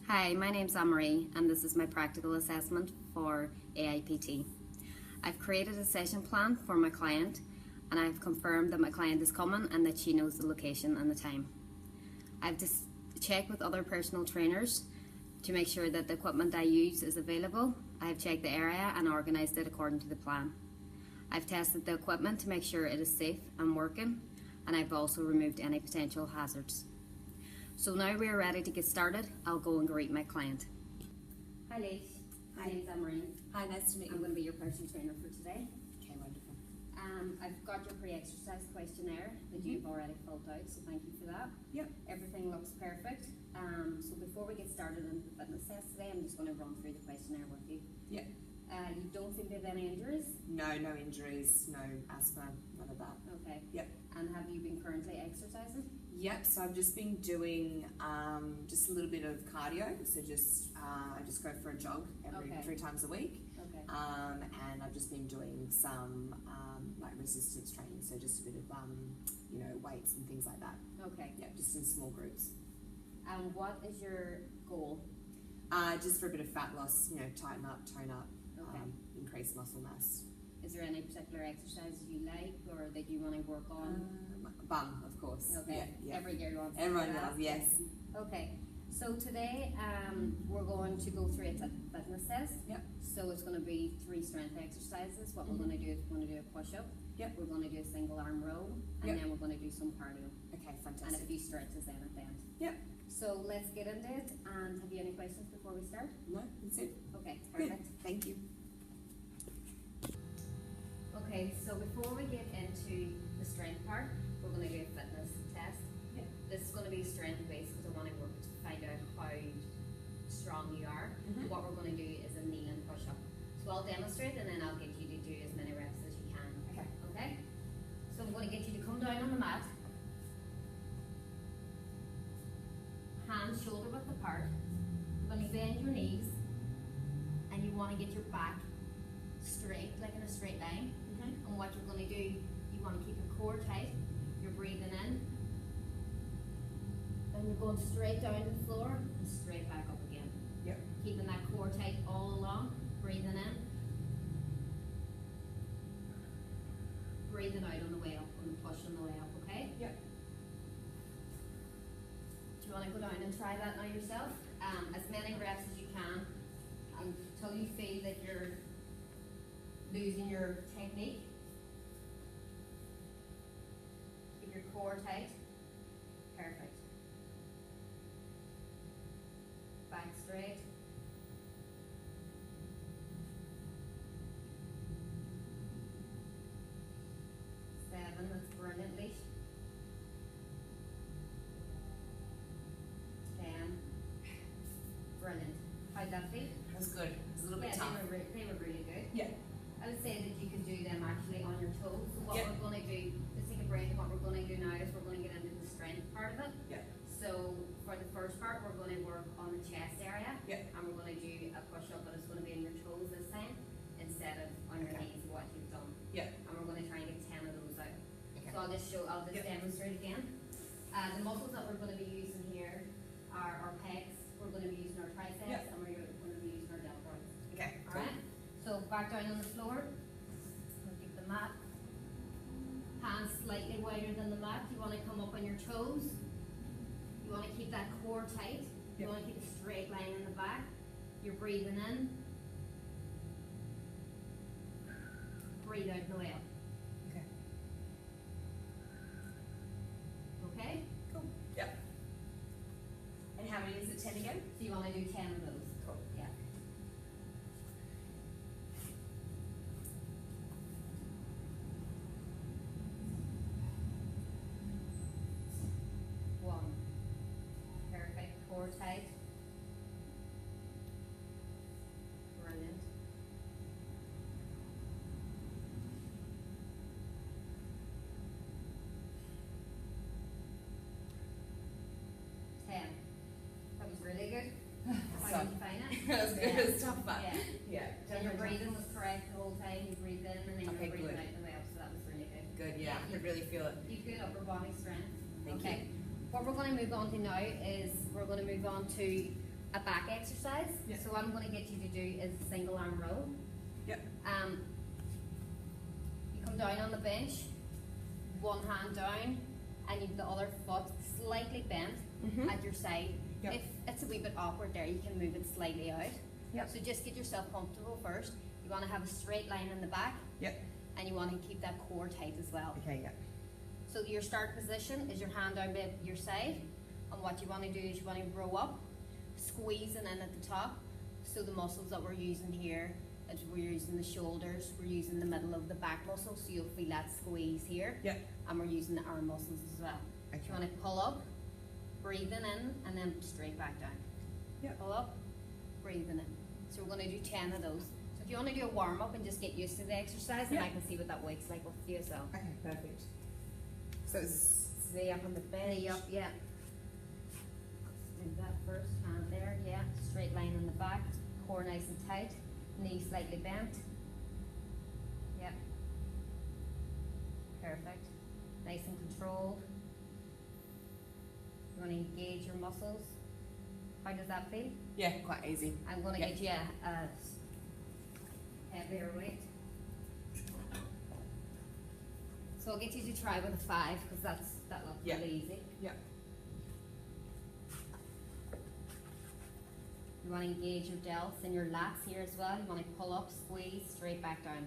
Hi, my name's Anne-Marie and this is my practical assessment for AIPT. I've created a session plan for my client and I've confirmed that my client is coming and that she knows the location and the time. I've just checked with other personal trainers to make sure that the equipment I use is available. I've checked the area and organised it according to the plan. I've tested the equipment to make sure it is safe and working, and I've also removed any potential hazards. So now we're ready to get started. I'll go and greet my client. Hi Leish, my name's Anne-Marie. Hi, nice to meet you. I'm going to be your personal trainer for today. Okay, wonderful. I've got your pre-exercise questionnaire that you've already filled out, so thank you for that. Yep. Everything looks perfect. So before we get started on the fitness test today, I'm just going to run through the questionnaire with you. Yep. You don't seem to have any injuries? No injuries, no asthma, none of that. Okay. Yep. And have you been currently exercising? Yep, so I've just been doing just a little bit of cardio, so I just go for a jog every 3 times a week. Okay. And I've just been doing some like resistance training, so just a bit of weights and things like that. Okay. Yeah, just in small groups. And what is your goal? Just for a bit of fat loss, tighten up, tone up, Okay. increase muscle mass. Is there any particular exercises you like or that you want to work on? Bum, of course. Okay. Yeah. Every girl wants Everyone to do that. does, yes. Okay. So today we're going to go through a fitness test. Yep. So it's going to be 3 strength exercises. What we're going to do is we're going to do a push-up. Yep. We're going to do a single arm row, and Yep. then we're going to do some cardio Okay, and a fantastic. few stretches then at the end. Yep. So let's get into it. And have you any questions before we start? No, that's it. Okay, Good. perfect. Thank you. Okay, so before we get into the strength part, we're going to do a fitness test. Yep. This is going to be strength based because I want to work to find out how strong you are. Mhm. What we're going to do is a knee and push up. So I'll demonstrate and then I'll get you to do as many reps as you can. Okay. Okay? So I'm going to get you to come down on the mat. Hands shoulder width apart. You're going to bend your knees and you want to get your back straight, like in a straight line. And what you're going to do, you want to keep your core tight. You're breathing in. Then you're going straight down to the floor and straight back up again. Yep. Keeping that core tight all along. Breathing in. Breathing out on the way up and push on the way up, okay? Yep. Do you want to go down and try that now yourself? As many reps as you can until you feel that you're losing your technique. Keep your core tight. Perfect. Back straight. Seven, that's brilliant, Leish. 10. Brilliant. How'd that feel? That was good. It was a little bit Yeah, tough. they were really good. Yeah. I would say that you can do them actually on your toes. So what Yep. we're going to do, just take a break, what we're going to do now is we're going to get into the strength part of it. Yeah. So for the first part, we're going to work on the chest area. Yep. And we're going to do a push-up, but it's going to be on your toes this time instead of on your Okay. knees, what you've done. Yep. And we're going to try and get 10 of those out. Okay. So I'll just Yep. demonstrate again. The muscles that we're going to be using here are our pecs, we're going to be using our triceps, Yep. and we're going to be using our deltoids. Okay. Alright? So back down on the floor. We'll keep the mat. Hands slightly wider than the mat. You want to come up on your toes. You want to keep that core tight. You Yep. want to keep a straight line in the back. You're breathing in. Breathe out the way up. Okay. Okay? Cool. Yep. And how many is it? 10 again? So you want to do 10 of those. Cool. Yeah. One. Perfect. Core tight. Brilliant. That was really good. How did you find it? That was good. Yeah. It was tough, but Yeah. yeah. And your breathing was correct the whole time. You breathed in and then Okay, you breathed good. out the way up, so that was really good. Good, yeah. I could really feel it. You've good upper body strength. Thank okay. What we're going to move on to now is we're going to move on to a back exercise. Yeah. So what I'm going to get you to do is a single arm row. Yep. You come down on the bench, one hand down, and you've the other foot slightly bent at your side. Yep. If it's a wee bit awkward there, you can move it slightly out. Yep. So just get yourself comfortable first. You want to have a straight line in the back, Yep. and you want to keep that core tight as well. Okay, yep. So your start position is your hand down by your side, and what you want to do is you want to row up, squeezing in at the top. So the muscles that we're using here, is we're using the shoulders, we're using the middle of the back muscles, so you'll feel that squeeze here. Yep. And we're using the arm muscles as well. Okay. So you want to pull up, breathing in, and then straight back down. Yep. Pull up, breathing in. So we're going to do 10 of those. So if you want to do a warm up and just get used to the exercise, and Yep. I can see what that weight's like with you as well. Okay, perfect. So it's knee up on the bench. Knee up, yeah. Do that first, hand there, yeah. Straight line in the back, core nice and tight, knee slightly bent. Yep. Perfect. Nice and controlled. You want to engage your muscles. How does that feel? Yeah, quite easy. I'm going to Yep. get you a heavier weight. So I'll get you to try with a 5 because that looks Yep. really easy. Yep. You want to engage your delts and your lats here as well. You want to pull up, squeeze, straight back down.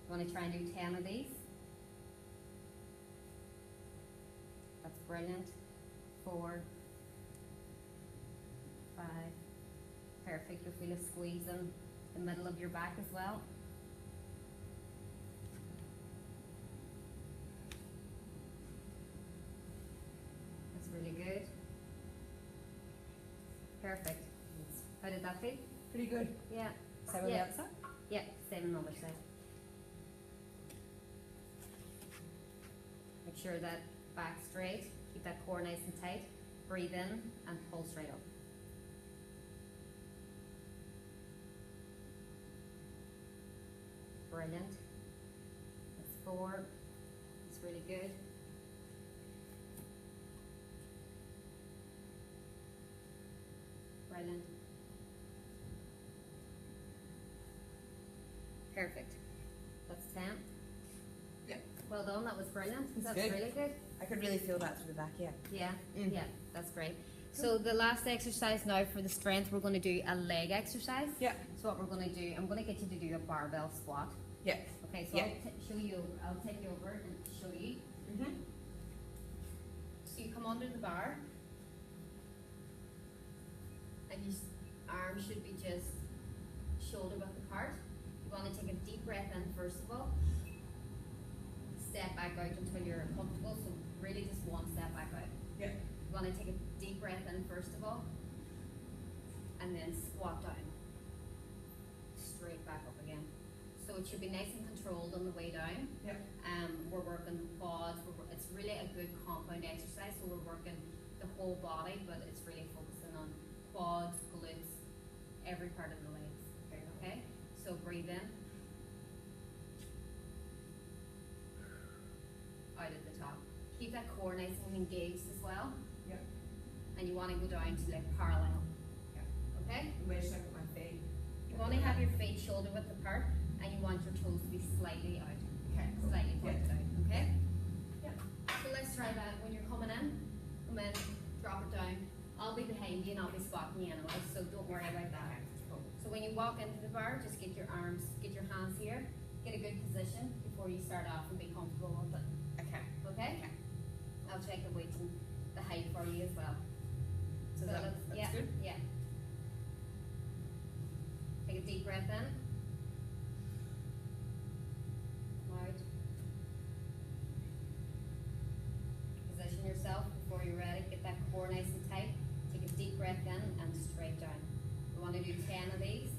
You want to try and do 10 of these. That's brilliant. 4, 5. Perfect. You'll feel a squeeze in the middle of your back as well. That's really good. Perfect. How did that feel? Pretty good. Yeah. Same on the Yeah. other side? Yeah, same on the other side. Make sure that back straight, keep that core nice and tight. Breathe in and pull straight up. Brilliant. That's 4. That's really good. Brilliant. Perfect. That's 10. Yeah. Well done, that was brilliant. That's That's good. really good. I could really feel that through the back, yeah. Yeah, Mm. yeah, that's great. So the last exercise now for the strength, we're going to do a leg exercise. Yeah. So what we're going to do, I'm going to get you to do a barbell squat. Yeah. Okay, so Yeah. show you, I'll take you over and show you. Mm-hmm. So you come under the bar, and your arms should be just shoulder width apart. You want to take a deep breath in first of all. Step back out until you're comfortable. So really just one step back out. Yeah. You want to take a deep breath in first of all, and then squat down. Straight back up again. So it should be nice and controlled on the way down. Yeah. We're working quads. It's really a good compound exercise. So we're working the whole body, but it's really focusing on quads, glutes, every part of the legs. Okay. So breathe in. Out at the top. Keep that core nice and engaged as well. Yeah. And you want to go down to like parallel. Yeah. Okay? Where should I put my feet? You want to have your feet shoulder width apart, and you want your toes to be slightly out. Okay. Slightly pointed out. Okay? Yeah. So let's try that. When you're coming in, come in, drop it down. I'll be behind you and I'll be spotting you anyway, so don't worry about that. So when you walk into the bar, just get your arms, get your hands here, get a good position before you start off and be comfortable with it. Okay. Okay? Okay. I'll check the weight and the height for you as well. So that's yeah, good? yeah. Take a deep breath in. Out. Position yourself before you're ready. Get that core nice and tight. Take a deep breath in and straight down. We want to do 10 of these.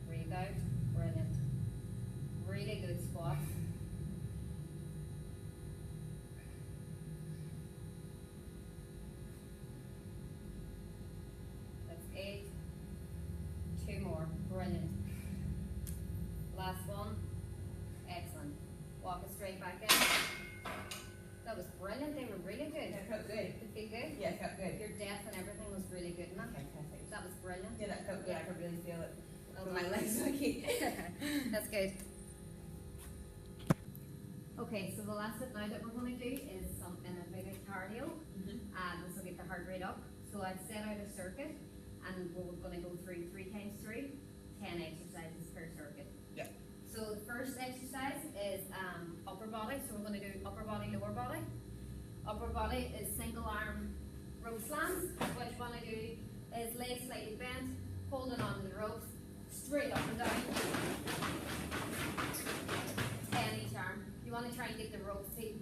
Breathe out. Brilliant. Really good squats. That's 8. 2 more. Brilliant. Last one. Excellent. Walk it straight back in. That was brilliant. They were really good. That felt good. Did it feel good? Yeah, it felt good. Your depth and everything was really good, and Okay, perfect. that was brilliant. Yeah, that felt good. I could really feel it. Well With my done. legs working. That's good. Okay, so the last bit now that we're going to do is something a bit of cardio, and this will get the heart rate up. So I've set out a circuit, and we're going to go through 3 times 3, 10 exercises per circuit. Yeah. So the first exercise is upper body. So we're going to do upper body, lower body. Upper body is single arm rope slams. What you want to do is legs slightly bent, holding on to the ropes, straight up and down. 10 each arm. You want to try and get the rope feet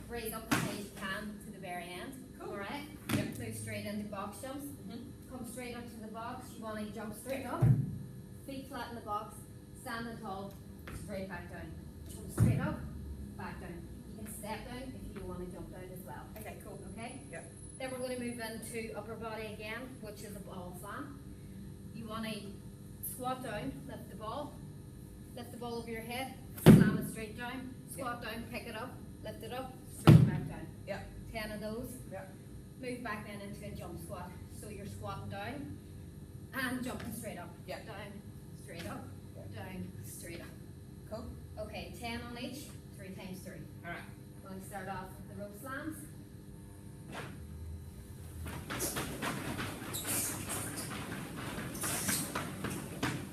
raised up as high as you can to the very end. Cool. Alright? Yep. Move straight into box jumps. Come straight up to the box. You want to jump straight up. Feet flat in the box. Standing tall. Straight back down. Jump straight up. Back down. You can step down if you want to jump down as well. Okay, cool. Okay? Yep. Then we're going to move into upper body again, which is a ball slam. You want to squat down, lift the ball over your head, slam it straight down, squat down, pick it up, lift it up, straight back down. Yep. 10 of those. Yep. Move back then into a jump squat. So you're squatting down and jumping straight up. Yep. Down, straight up, Yep. down, straight up. Cool. Okay, 10 on each, 3 times 3. Alright. Going to start off with the rope slams.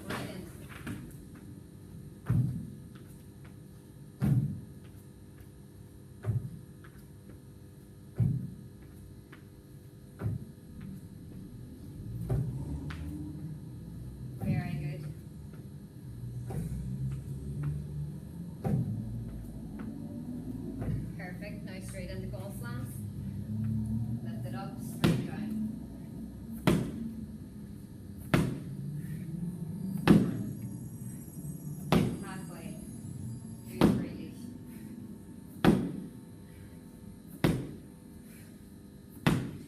Brilliant. Very good. Perfect. Now straight into ball slams. Lift it up, straight down. Halfway. Do the release.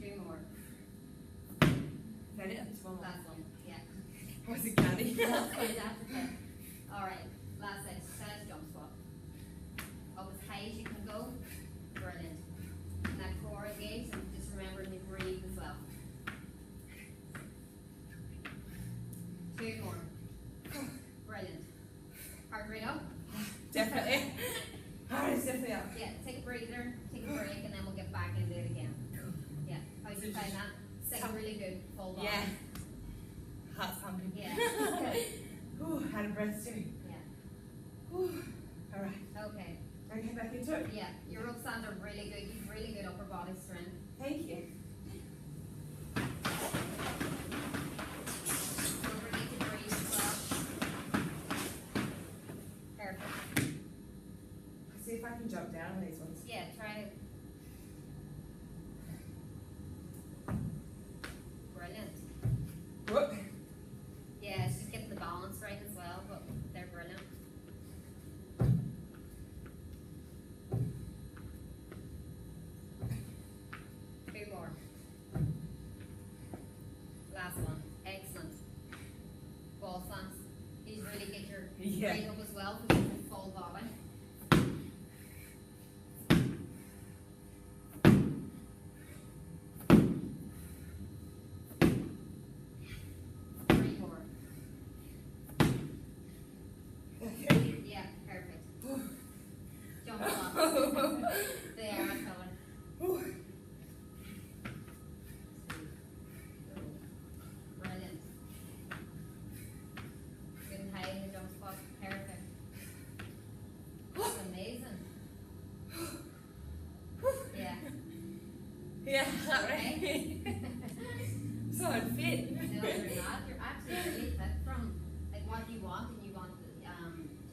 2 more. Is that it? Just one more. Last one. Yeah. Was it candy? That's good. That's it. Alright. Last exercise, jump squat. Up as high as you can go. Brilliant. That core engaged, and just remember to breathe as well. 2 more. Brilliant. Heart rate up. Definitely. Alright, it's definitely up. Yeah, take a breather, take a break, and then we'll get back into it again. Yeah. How'd you find that? Second really good. Full body. Yeah. Heart's pumping. Yeah. Ooh, out of breath too. Yeah. Ooh. Alright. Okay. Okay, back into it. Yeah. Your rope stands are really good. You've really good upper body strength. Thank you. Don't forget to breathe as well. Perfect. See if I can jump down on these ones. Yeah, try it. Brilliant. Whoop. Yeah, it's just getting the balance right as well, but they're brilliant. Two more. Last one. Excellent. Ball slams. These really get your Yeah. weight up as well because it's a full body. Three more. Okay. Yeah, perfect. Ooh. Jump off. There, I'm coming. Ooh. Brilliant. Getting high in the jump spot. Perfect. That's amazing. Yeah. Yeah, Okay. alright. So unfit. No, you're not. You're actually really fit from like what you want, and you want to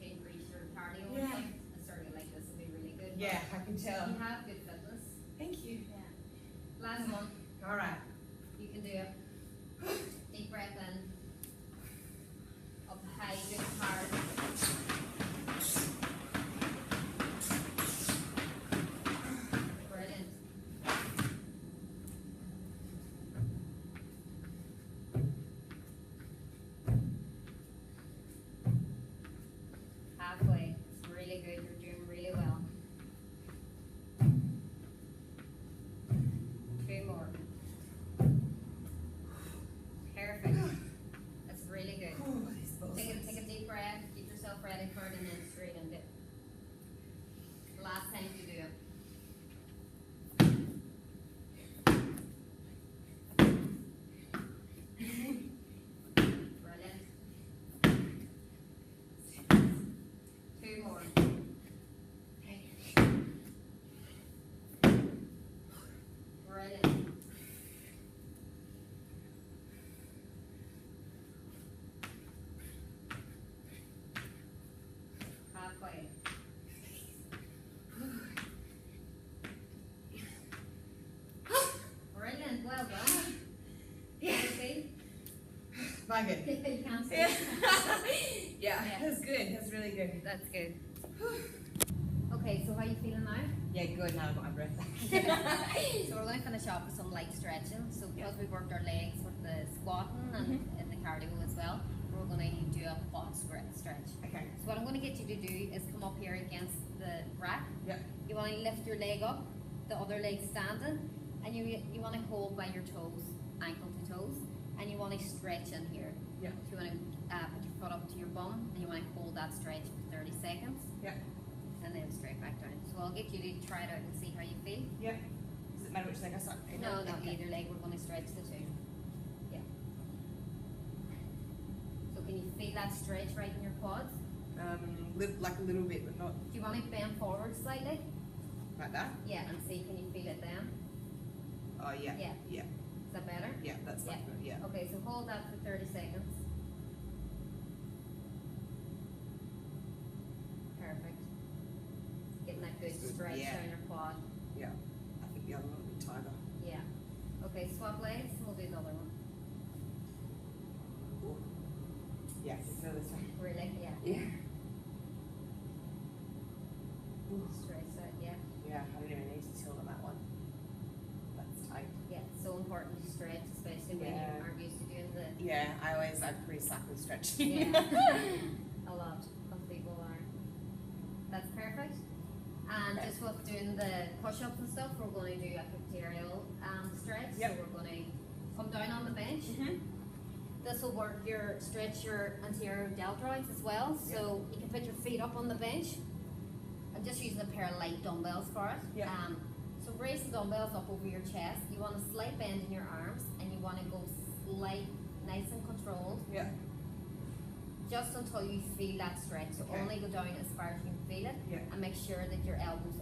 increase your cardio. Yeah. Like, a circuit like this will be really good. Yeah, I can tell. You have good fitness. Thank you. Yeah. Last one. Alright. You can do it. Deep breath in. Up high, good hard. Brilliant. Halfway. It's really good. You're doing really well. quiet. Brilliant, well done. Yeah. See? Very good. You can't see. Yeah, Yeah. that's good. That's really good. That's good. Okay, so how are you feeling now? Yeah, good. Now I've got my breath back. So we're going to finish off with some light stretching. So because Yeah. we worked our legs with the squatting and in the cardio as well, we're going to do a quad stretch. Okay. So what I'm going to get you to do is come up here against the rack. Yeah. You want to lift your leg up, the other leg standing, and you want to hold by your toes, ankle to toes, and you want to stretch in here. Yeah. So you want to put your foot up to your bum, and you want to hold that stretch for 30 seconds. Yeah. And then straight back down. So I'll get you to try it out and see how you feel. Yeah. Does it matter which leg I start? No, Okay. either leg. We're going to stretch the two. Yeah. So can you feel that stretch right in your quads? Like a little bit, but not Do you want to bend forward slightly? like that. Yeah, and see, can you feel it then? Oh yeah. Yeah. Yeah. Is that better? Yeah. That's like good. Yeah. Okay, so hold that for 30 seconds. Perfect. Getting that good Good. stretch Yeah. down your quad. Yeah. I think the other one will be tighter. Yeah. Okay, swap legs and we'll do the other one. Yeah. So this one. Really? Yeah. Yeah. Stretch that, yeah. Yeah. I don't even need to tilt on that one. That's tight. Yeah, it's so important to stretch, especially when you Yeah. aren't used to doing the Yeah. I'm pretty slack with stretching. yeah. A lot of people are. That's perfect. And Okay. just with doing the push-ups and stuff, we're going to do a pectoral stretch. Yep. So we're going to come down on the bench. This will work stretch your anterior deltoids as well. So you can put your feet up on the bench. I'm just using a pair of light dumbbells for it. Yeah. So raise the dumbbells up over your chest. You want a slight bend in your arms, and you want to go slight, nice and controlled, Yeah. just until you feel that stretch. So Okay. only go down as far as you can feel it, Yeah. and make sure that your elbows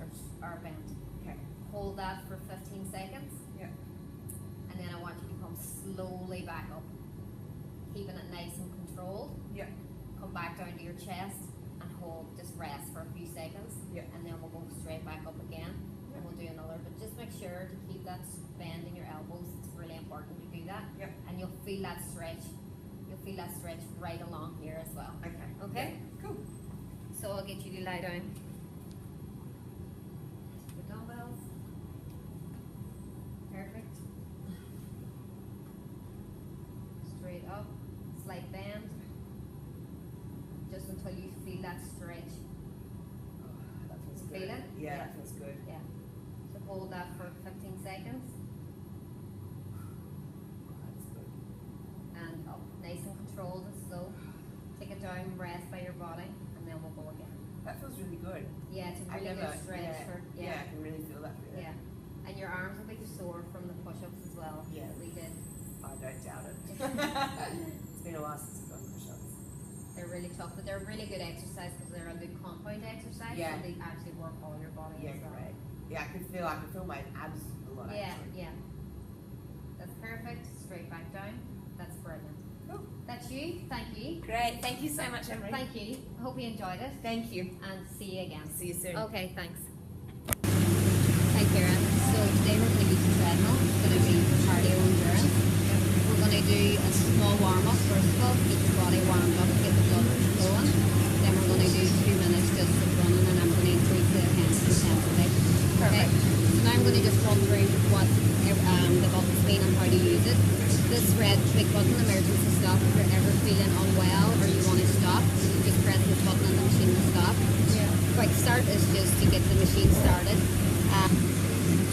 are bent. Okay. Hold that for 15 seconds, Yeah. and then I want you to come slowly back up, keeping it nice and controlled. Yeah. Come back down to your chest and hold, just rest for a few seconds, Yeah. and then we'll go straight back up again, Yeah. and we'll do another. But just make sure to keep that bend in your elbows. It's really important to do that, Yeah. and you'll feel that stretch. You'll feel that stretch right along here as well. Okay. Okay? Yeah. Cool. So I'll get you to lie down. The dumbbells. Perfect. Straight up, slight bend. Just until you feel that stretch. That feels good. Feel it? Yeah, Yeah. that feels good. Yeah. So hold that for 15 seconds. That's good. And up, nice and controlled and slow. Take it down, rest by your body, and then we'll go again. That feels really good. Yeah, it's a I really never, good stretch yeah, for, yeah, I can really feel that through there. Yeah. And your arms will be sore from the push-ups as well. Yeah. That we did. I don't doubt it. It's been a while since I've done push-ups. They're really tough, but they're a really good exercise because they're a good compound exercise. Yeah. So they actually work all your body Yeah, as well. great. Yeah, I can feel my abs a lot Yeah, actually. yeah. That's perfect. Straight back down. That's brilliant. Cool. That's you. Thank you. Great. Thank you so much, Emery. Thank you. I hope you enjoyed it. Thank you. And see you again. See you soon. Okay, thanks. Hi Karen. So today we're going to use the treadmill. It's going to be cardio endurance. We're going to do a small warm up first of all to get your body warmed up, get the blood flowing. Then we're going to do 2 minutes just of running, and I'm going to increase the intensity. Okay. So now I'm going to just run through what the buttons mean and how to use it. This red big button, emergency stop, if you're ever feeling unwell or you want to stop, you just press this button and the machine will stop. Yeah. Quick start is just to get the machine started.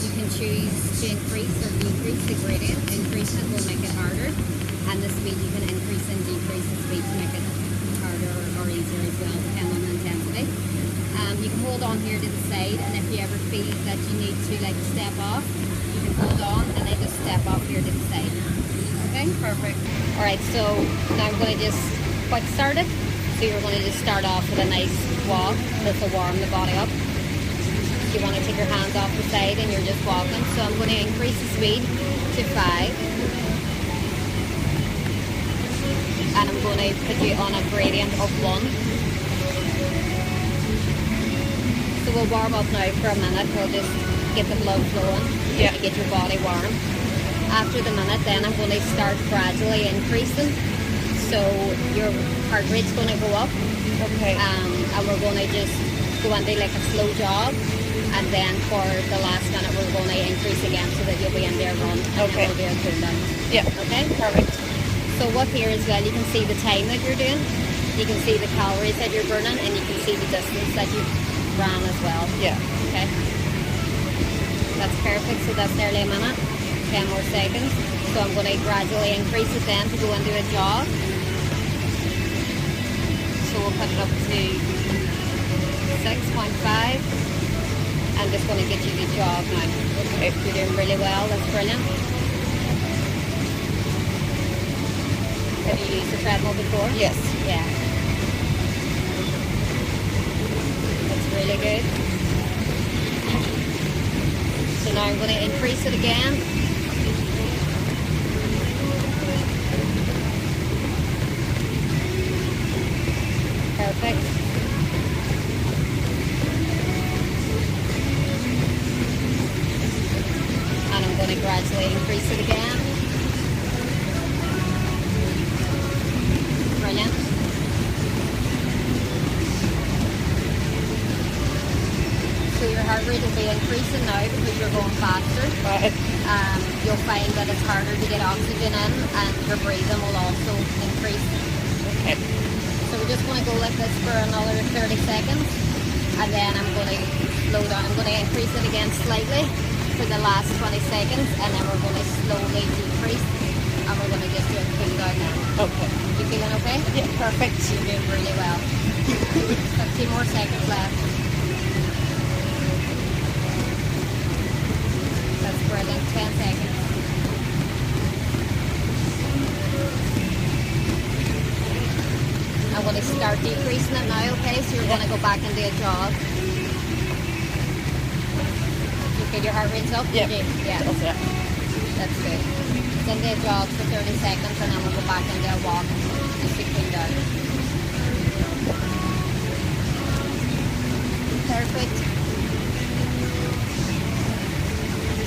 You can choose to increase or decrease the gradient. Increasing it will make it harder, and the speed you can increase and decrease the speed to make it harder or easier as well, depending on the intensity. You can hold on here to the side, and if you ever feel that you need to step off, you can hold on and then just step off here to the side. Okay, perfect. Alright, so now I'm going to just quick start it. So you're going to just start off with a nice walk. This will warm the body up. You want to take your hands off the side and you're just walking. So I'm going to increase the speed to 5. And I'm going to put you on a gradient of 1. So we'll warm up now for a minute. We'll just get the blood flowing, Yeah. to get your body warm. After the minute, then I'm going to start gradually increasing. So your heart rate's going to go up, Okay. and we're going to just go into like a slow jog. And then for the last minute, we're going to increase again so that you'll be in there run. And Okay. then we'll do a cool down. Yeah. Okay? Perfect. So up here as well, you can see the time that you're doing. You can see the calories that you're burning, and you can see the distance that you've ran as well. Yeah. Okay? That's perfect. So that's nearly a minute. 10 more seconds. So I'm going to gradually increase it then to go into a jog. So we'll put it up to 6.5. I'm just going to get you to jog now. Okay. You're doing really well. That's brilliant. Have you used the treadmill before? Yes. Yeah. That's really good. So now I'm going to increase it again. Perfect. And I'm going to gradually increase it again. Brilliant. So your heart rate will be increasing now because you're going faster. Right. You'll find that it's harder to get oxygen in, and your breathing will also increase. Okay. So we're just going to go like this for another 30 seconds, and then I'm going to slow down. I'm going to increase it again slightly for the last 20 seconds, and then we're going to slowly decrease, and we're going to just do a cool down now. Okay. You feeling okay? Yeah. Perfect. You're doing really well. 15 more seconds left. That's brilliant. 10 seconds. I'm going to start decreasing it now, okay? So you're going to go back into a jog. You feel your heart rate's up? Yeah. Yeah. Okay. That's good. It's into a jog for 30 seconds, and then we'll go back into a walk just to cool down. Perfect.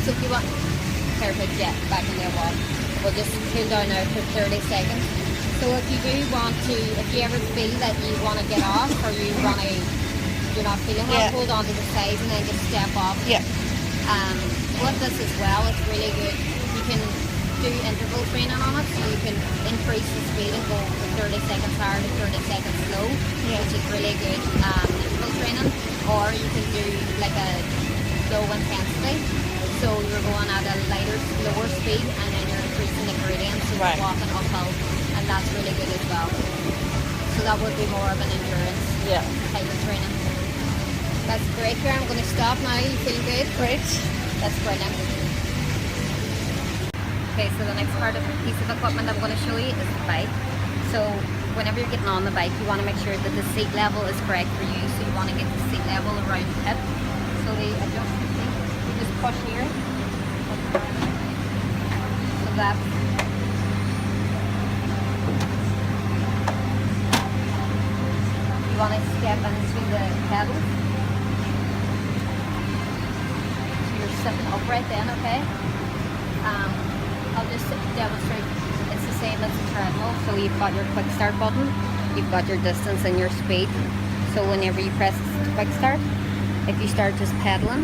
So if you want, perfect, yeah, back into a walk. We'll just cool down now for 30 seconds. So if you do want to, if you ever feel that you want to get off, or you're not feeling well, Yeah. hold on to the sides and then just step off. Yeah. With this as well, it's really good. You can do interval training on it, so you can increase the speed and go from 30 seconds hard to 30 seconds slow, Yeah. which is really good interval training. Or you can do like a low intensity, so you're going at a lighter, slower speed, and then you're increasing the gradient, so Right. you're walking uphill, and that's really good as well. So that would be more of an endurance Yeah. type of training. That's great, here. I'm going to stop now. You feel good? Great. That's brilliant. Okay, so the next part of the piece of equipment I'm going to show you is the bike. So whenever you're getting on the bike, you want to make sure that the seat level is correct for you. So you want to get the seat level around your hip. So the adjust the seat. You just push here. So that. You want to step into the pedals. Sitting upright then, okay? I'll just demonstrate. It's the same as the treadmill. So you've got your quick start button, you've got your distance and your speed. So whenever you press quick start, if you start just pedaling,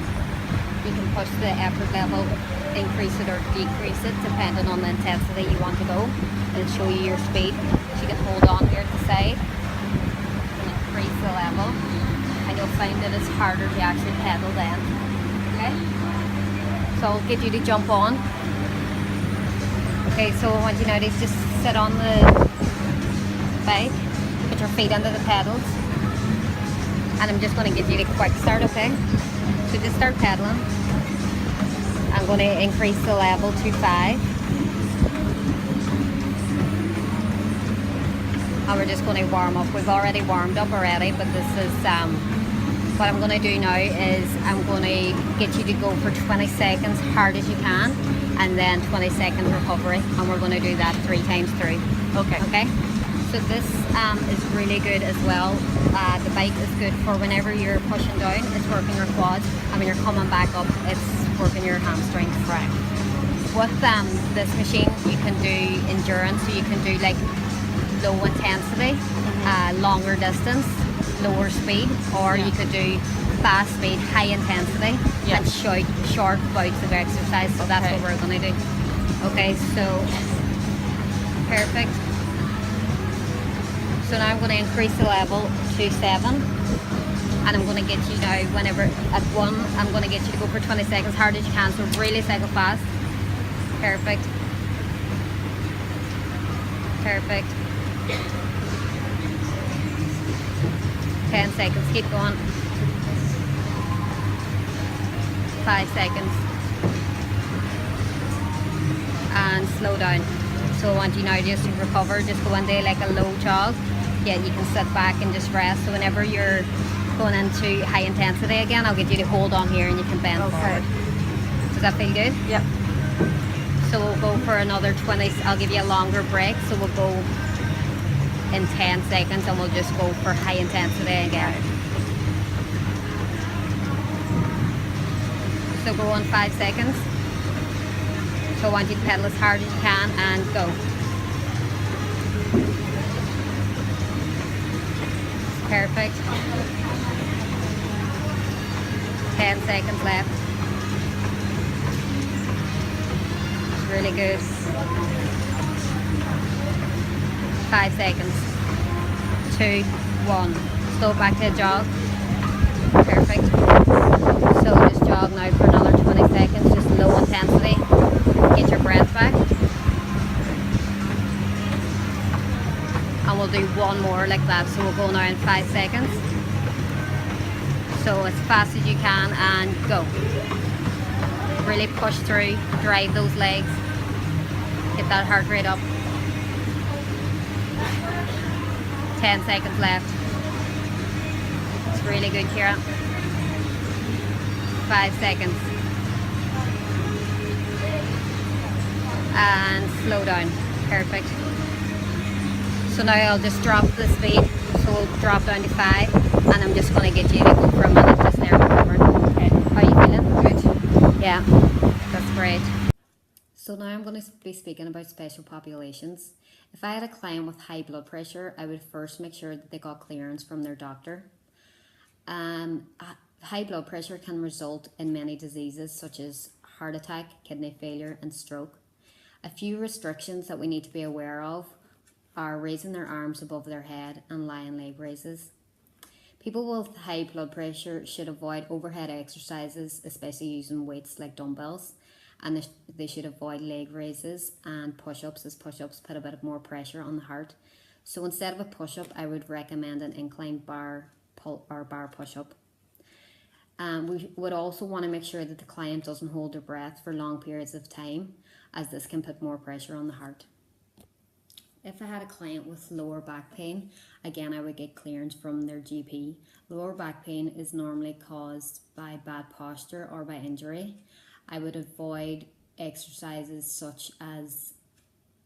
you can push the effort level, increase it or decrease it depending on the intensity you want to go. It'll show you your speed. So you can hold on here at the side and increase the level, and you'll find that it's harder to actually pedal then. Okay? So I'll get you to jump on. Okay, so I want you now to just sit on the bike, put your feet under the pedals, and I'm just going to give you the quick start, okay? So just start pedaling. I'm going to increase the level to 5. And we're just going to warm up. We've already warmed up already, but this is what I'm going to do now is I'm going to get you to go for 20 seconds hard as you can, and then 20 seconds recovery, and we're going to do that 3 times through. Okay. Okay? So this is really good as well. The bike is good for whenever you're pushing down, it's working your quads, and when you're coming back up, it's working your hamstrings. Right. With this machine, you can do endurance, so you can do like low intensity, longer distance, lower speed, or you could do fast speed, high intensity, and short bouts of exercise. So that's what we're going to do. Okay, so perfect. So now I'm going to increase the level to 7, and I'm going to get you now, whenever at 1, I'm going to get you to go for 20 seconds, hard as you can, so really cycle fast. Perfect. Perfect. 10 seconds, keep going. 5 seconds. And slow down. So I want you now just to recover, just go into like a low jog. Yeah, you can sit back and just rest. So whenever you're going into high intensity again, I'll get you to hold on here and you can bend forward. Does that feel good? Yep. So we'll go for another 20, I'll give you a longer break. So we'll go in 10 seconds and we'll just go for high intensity again. So go on 5 seconds. So I want you to pedal as hard as you can and go. Perfect. 10 seconds left. It's really good. 5 seconds. 2, 1. Slow back to a jog. Perfect. So just jog now for another 20 seconds, just low intensity. Get your breath back. And we'll do one more like that. So we'll go now in 5 seconds. So as fast as you can and go. Really push through, drive those legs. Get that heart rate up. 10 seconds left. It's really good, Kira. 5 seconds. And slow down. Perfect. So now I'll just drop the speed. So we'll drop down to 5, and I'm just going to get you to go for a minute just there recovering. Okay. How are you feeling? Good. Yeah, that's great. So now I'm going to be speaking about special populations. If I had a client with high blood pressure, I would first make sure that they got clearance from their doctor. High blood pressure can result in many diseases such as heart attack, kidney failure and stroke. A few restrictions that we need to be aware of are raising their arms above their head and lying leg raises. People with high blood pressure should avoid overhead exercises, especially using weights like dumbbells, and they should avoid leg raises and push-ups, as push-ups put a bit more pressure on the heart. So instead of a push-up, I would recommend an inclined bar pull or bar push-up. We would also want to make sure that the client doesn't hold their breath for long periods of time, as this can put more pressure on the heart. If I had a client with lower back pain, again I would get clearance from their GP. Lower back pain is normally caused by bad posture or by injury. I would avoid exercises such as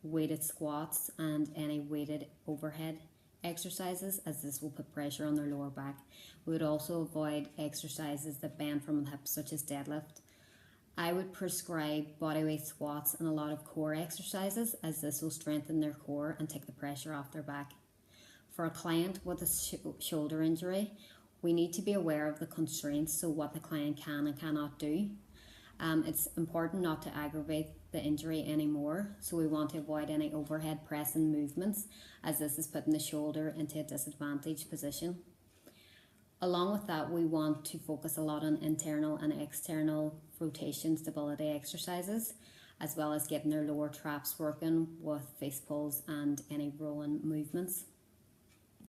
weighted squats and any weighted overhead exercises, as this will put pressure on their lower back. We would also avoid exercises that bend from the hips, such as deadlift. I would prescribe bodyweight squats and a lot of core exercises, as this will strengthen their core and take the pressure off their back. For a client with a shoulder injury, we need to be aware of the constraints, so what the client can and cannot do. It's important not to aggravate the injury anymore, so we want to avoid any overhead pressing movements, as this is putting the shoulder into a disadvantaged position. Along with that, we want to focus a lot on internal and external rotation stability exercises, as well as getting their lower traps working with face pulls and any rolling movements.